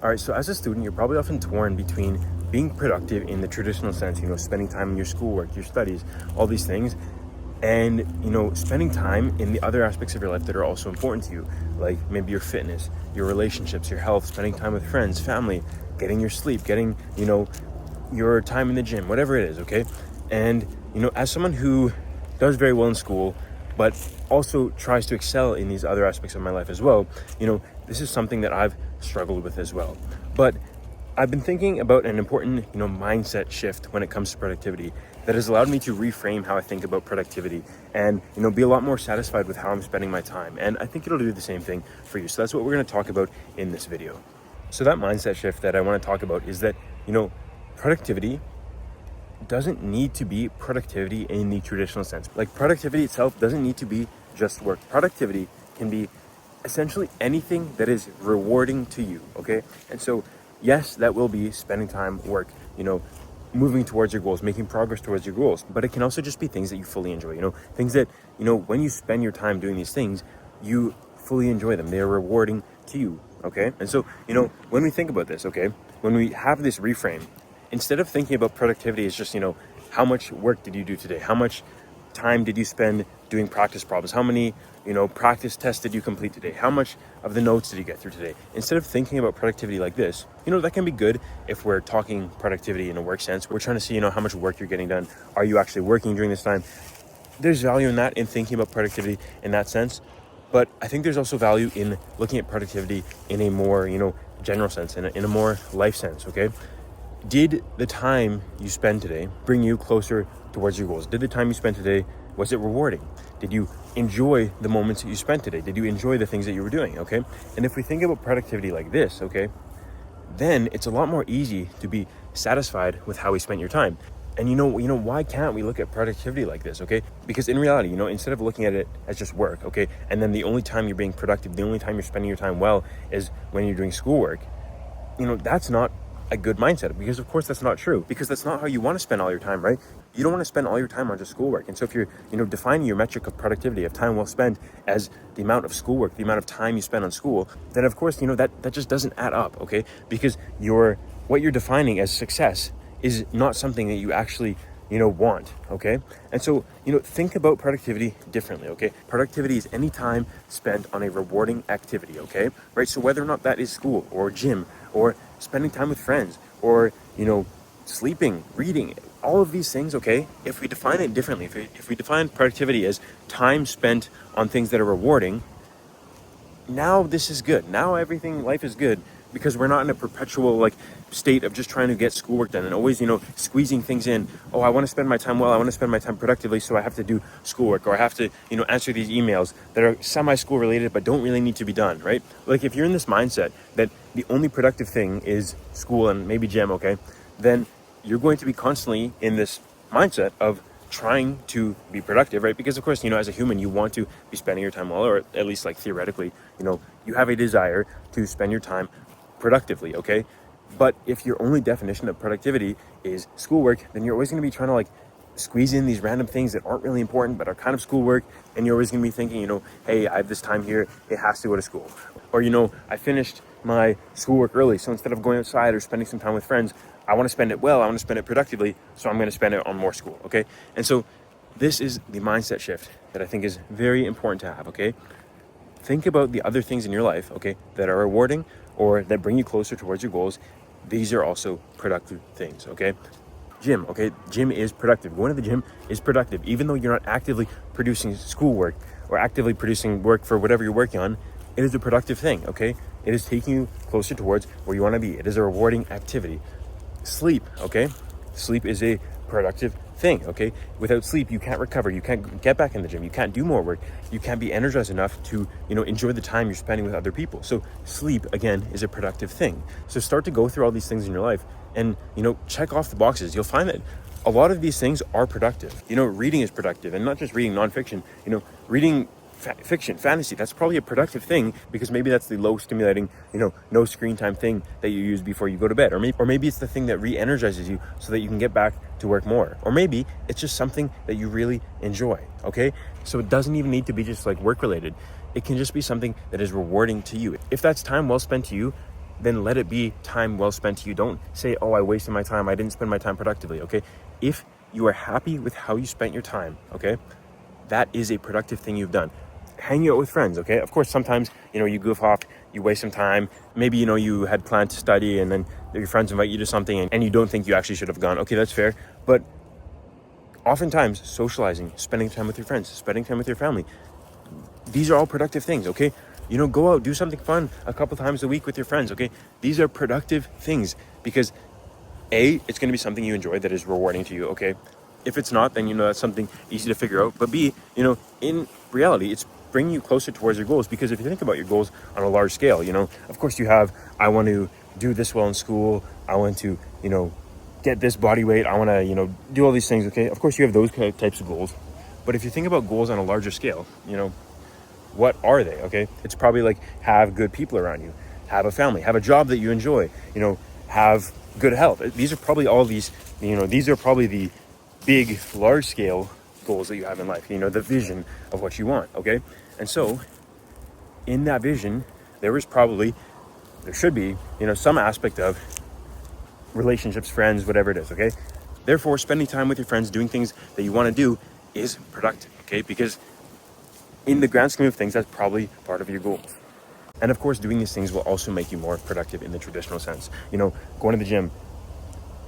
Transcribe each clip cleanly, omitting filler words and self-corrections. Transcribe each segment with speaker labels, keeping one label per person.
Speaker 1: All right, so as a student, you're probably often torn between being productive in the traditional sense, spending time in your schoolwork, your studies, all these things, and, spending time in the other aspects of your life that are also important to you, like maybe your fitness, your relationships, your health, spending time with friends, family, getting your sleep, getting, your time in the gym, whatever it is, okay? And, as someone who does very well in school, but also tries to excel in these other aspects of my life as well, this is something that I've struggled with as well. But I've been thinking about an important, mindset shift when it comes to productivity that has allowed me to reframe how I think about productivity and, be a lot more satisfied with how I'm spending my time. And I think it'll do the same thing for you. So that's what we're going to talk about in this video. So that mindset shift that I want to talk about is that, productivity doesn't need to be productivity in the traditional sense. Like, productivity itself doesn't need to be just work. Productivity can be essentially anything that is rewarding to you, okay? And so, yes, that will be spending time, work, moving towards your goals, making progress towards your goals. But it can also just be things that you fully enjoy, things that, when you spend your time doing these things, you fully enjoy them. They are rewarding to you, okay? And so, when we think about this, okay, when we have this reframe, instead of thinking about productivity as just, how much work did you do today? How much time did you spend doing practice problems? How many, practice tests did you complete today? How much of the notes did you get through today? Instead of thinking about productivity like this, that can be good if we're talking productivity in a work sense. We're trying to see, how much work you're getting done. Are you actually working during this time? There's value in that, in thinking about productivity in that sense. But I think there's also value in looking at productivity in a more, general sense, in a more life sense, okay? Did the time you spend today bring you closer towards your goals? Did the time you spent today, was it rewarding? Did you enjoy the moments that you spent today? Did you enjoy the things that you were doing, okay? And if we think about productivity like this, okay, then it's a lot more easy to be satisfied with how we spent your time. And why can't we look at productivity like this, okay? Because in reality, instead of looking at it as just work, okay, and then the only time you're being productive, the only time you're spending your time well is when you're doing schoolwork, that's not a good mindset, because of course that's not true, because that's not how you want to spend all your time, right? You don't want to spend all your time on just schoolwork. And so if you're, defining your metric of productivity, of time well spent, as the amount of schoolwork, the amount of time you spend on school, then of course, that just doesn't add up, okay? Because what you're defining as success is not something that you actually, want, okay? And so, think about productivity differently, okay? Productivity is any time spent on a rewarding activity, okay? Right? So whether or not that is school or gym or spending time with friends or, sleeping, reading, all of these things, okay? If we define it differently, if we define productivity as time spent on things that are rewarding, now this is good. Now life is good, because we're not in a perpetual state of just trying to get schoolwork done and always, squeezing things in. Oh, I want to spend my time well. I want to spend my time productively, so I have to do schoolwork, or I have to, answer these emails that are semi-school related but don't really need to be done, right? Like, if you're in this mindset that the only productive thing is school and maybe gym, okay, then you're going to be constantly in this mindset of trying to be productive, right? Because of course, as a human, you want to be spending your time well, or at least theoretically, you have a desire to spend your time productively, okay? But if your only definition of productivity is schoolwork, then you're always going to be trying to squeeze in these random things that aren't really important but are kind of schoolwork, and you're always going to be thinking, hey, I have this time here, it has to go to school. Or, I finished my schoolwork early, so instead of going outside or spending some time with friends, I want to spend it well, I want to spend it productively, so I'm going to spend it on more school, okay? And so this is the mindset shift that I think is very important to have, okay? Think about the other things in your life, okay, that are rewarding or that bring you closer towards your goals. These are also productive things, okay? Gym, okay? Gym is productive. Going to the gym is productive. Even though you're not actively producing schoolwork or actively producing work for whatever you're working on, it is a productive thing, okay? It is taking you closer towards where you want to be. It is a rewarding activity. Sleep, okay? Sleep is a productive thing, okay? Without sleep, you can't recover. You can't get back in the gym. You can't do more work. You can't be energized enough to, enjoy the time you're spending with other people. So sleep, again, is a productive thing. So start to go through all these things in your life and, check off the boxes. You'll find that a lot of these things are productive. Reading is productive, and not just reading nonfiction, reading fiction, fantasy, that's probably a productive thing, because maybe that's the low stimulating, no screen time thing that you use before you go to bed. Or maybe it's the thing that re-energizes you so that you can get back to work more. Or maybe it's just something that you really enjoy, okay? So it doesn't even need to be just work related. It can just be something that is rewarding to you. If that's time well spent to you, then let it be time well spent to you. Don't say, oh, I wasted my time, I didn't spend my time productively, okay? If you are happy with how you spent your time, okay, that is a productive thing you've done. Hanging out with friends, okay? Of course, sometimes, you goof off, you waste some time. Maybe, you had planned to study and then your friends invite you to something and you don't think you actually should have gone. Okay, that's fair. But oftentimes, socializing, spending time with your friends, spending time with your family, these are all productive things, okay? Go out, do something fun a couple times a week with your friends, okay? These are productive things because A, it's going to be something you enjoy that is rewarding to you, okay? If it's not, then, that's something easy to figure out. But B, in reality, it's bringing you closer towards your goals. Because if you think about your goals on a large scale, of course you have, I want to do this well in school. I want to, get this body weight. I want to, do all these things, okay? Of course you have those types of goals. But if you think about goals on a larger scale, what are they, okay? It's probably like have good people around you, have a family, have a job that you enjoy, have good health. These are probably all these, these are probably the big, large scale goals that you have in life, the vision of what you want, okay? And so in that vision, there should be, some aspect of relationships, friends, whatever it is, okay? Therefore, spending time with your friends, doing things that you want to do is productive, okay? Because in the grand scheme of things, that's probably part of your goals. And of course, doing these things will also make you more productive in the traditional sense. Going to the gym,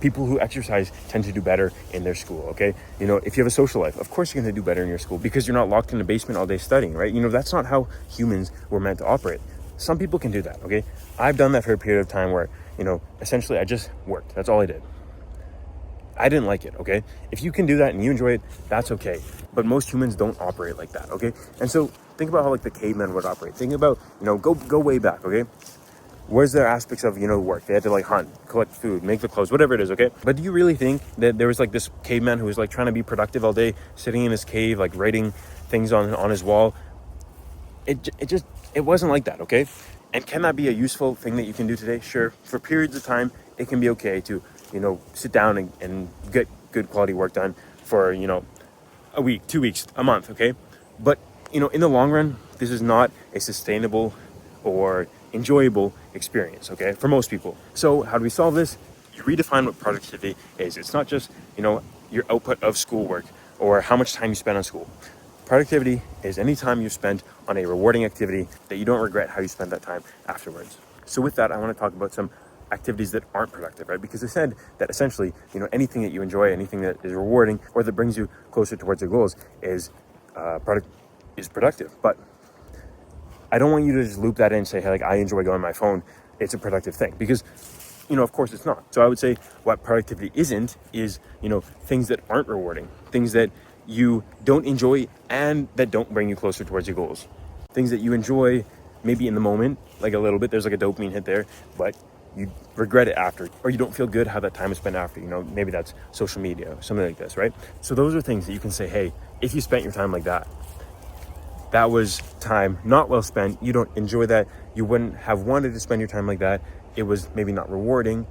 Speaker 1: people who exercise tend to do better in their school, okay? If you have a social life, of course you're going to do better in your school because you're not locked in the basement all day studying, right? That's not how humans were meant to operate. Some people can do that, okay? I've done that for a period of time where, essentially I just worked. That's all I did. I didn't like it, okay? If you can do that and you enjoy it, that's okay. But most humans don't operate like that, okay? And so think about how like the cavemen would operate. Think about, go way back, okay? Where's their aspects of, work? They had to like hunt, collect food, make the clothes, whatever it is, okay? But do you really think that there was like this caveman who was like trying to be productive all day, sitting in his cave, like writing things on his wall? It wasn't like that, okay? And can that be a useful thing that you can do today? Sure. For periods of time, it can be okay to, sit down and get good quality work done for, a week, 2 weeks, a month, okay? But, in the long run, this is not a sustainable or enjoyable experience, okay, for most people. So how do we solve this? You redefine what productivity is. It's not just, your output of schoolwork or how much time you spend on school. Productivity is any time you spent on a rewarding activity that you don't regret how you spent that time afterwards. So with that, I want to talk about some activities that aren't productive, right? Because I said that essentially, anything that you enjoy, anything that is rewarding or that brings you closer towards your goals is productive. But I don't want you to just loop that in and say, hey, like I enjoy going on my phone, it's a productive thing, because of course it's not. So I would say what productivity isn't is, things that aren't rewarding, things that you don't enjoy and that don't bring you closer towards your goals. Things that you enjoy maybe in the moment, like a little bit, there's like a dopamine hit there, but you regret it after, or you don't feel good how that time is spent after, maybe that's social media, something like this, right? So those are things that you can say, hey, if you spent your time like that, that was time not well spent. You don't enjoy that. You wouldn't have wanted to spend your time like that. It was maybe not rewarding.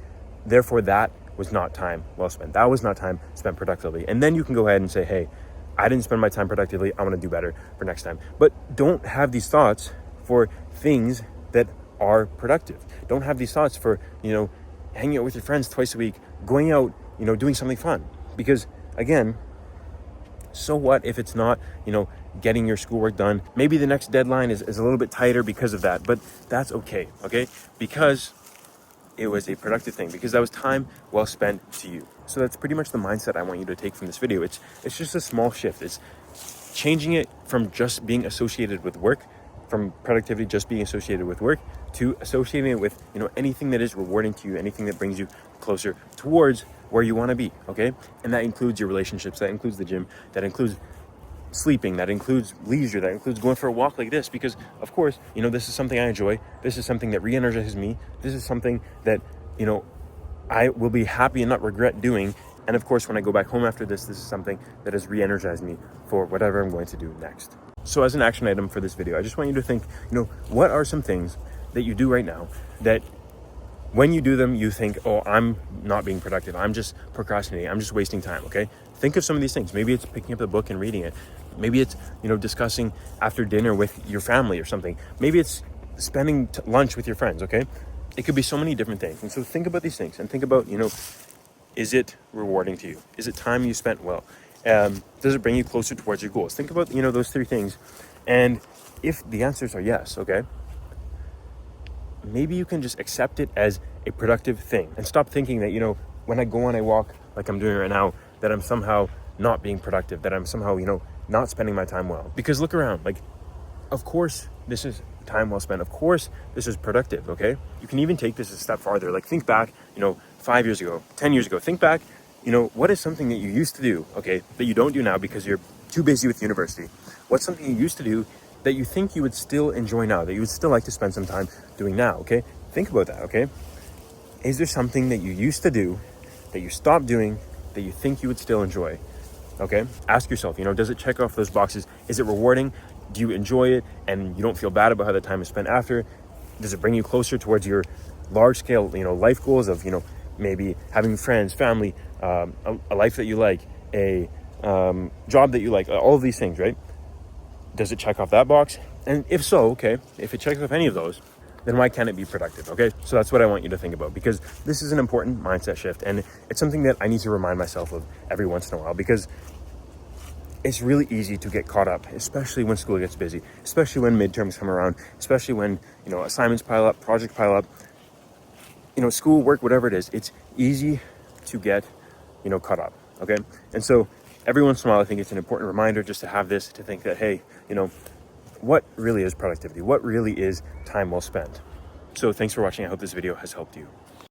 Speaker 1: Therefore, that was not time well spent. That was not time spent productively. And then you can go ahead and say, hey, I didn't spend my time productively. I want to do better for next time. But don't have these thoughts for things that are productive. Don't have these thoughts for, hanging out with your friends twice a week, going out, doing something fun. Because again, so what if it's not, getting your schoolwork done? Maybe the next deadline is a little bit tighter because of that, but that's okay, because it was a productive thing, because that was time well spent to you. So that's pretty much the mindset I want you to take from this video. It's just a small shift. It's changing it from just being associated with work, from productivity just being associated with work, to associating it with, anything that is rewarding to you, anything that brings you closer towards where you want to be, okay? And that includes your relationships, that includes the gym, that includes sleeping, that includes leisure, that includes going for a walk like this, because of course, this is something I enjoy. This is something that re-energizes me. This is something that, I will be happy and not regret doing. And of course, when I go back home after this is something that has re-energized me for whatever I'm going to do next. So as an action item for this video, I just want you to think, what are some things that you do right now that when you do them, you think, oh, I'm not being productive. I'm just procrastinating. I'm just wasting time, okay? Think of some of these things. Maybe it's picking up the book and reading it. Maybe it's, discussing after dinner with your family or something. Maybe it's spending lunch with your friends, okay? It could be so many different things. And so think about these things and think about, is it rewarding to you? Is it time you spent well? Does it bring you closer towards your goals? Think about, those three things. And if the answers are yes, okay, maybe you can just accept it as a productive thing and stop thinking that, when I go on a walk like I'm doing right now, that I'm somehow not being productive, that I'm somehow, not spending my time well. Because look around, like, of course, this is time well spent. Of course, this is productive, okay? You can even take this a step farther. Like, think back, 5 years ago, 10 years ago. Think back, what is something that you used to do, okay, that you don't do now because you're too busy with university? What's something you used to do that you think you would still enjoy now, that you would still like to spend some time doing now, okay? Think about that, okay? Is there something that you used to do that you stopped doing that you think you would still enjoy? Okay, ask yourself, does it check off those boxes? Is it rewarding? Do you enjoy it and you don't feel bad about how the time is spent after? Does it bring you closer towards your large scale, life goals of, maybe having friends, family, a life that you like, a job that you like, all of these things, right? Does it check off that box? And if so, okay, if it checks off any of those, then why can't it be productive? Okay, so that's what I want you to think about, because this is an important mindset shift, and it's something that I need to remind myself of every once in a while, because it's really easy to get caught up, especially when school gets busy, especially when midterms come around, especially when, assignments pile up, projects pile up, school, work, whatever it is. It's easy to get, caught up, okay? And so every once in a while, I think it's an important reminder just to have this, to think that, hey, what really is productivity? What really is time well spent? So thanks for watching. I hope this video has helped you.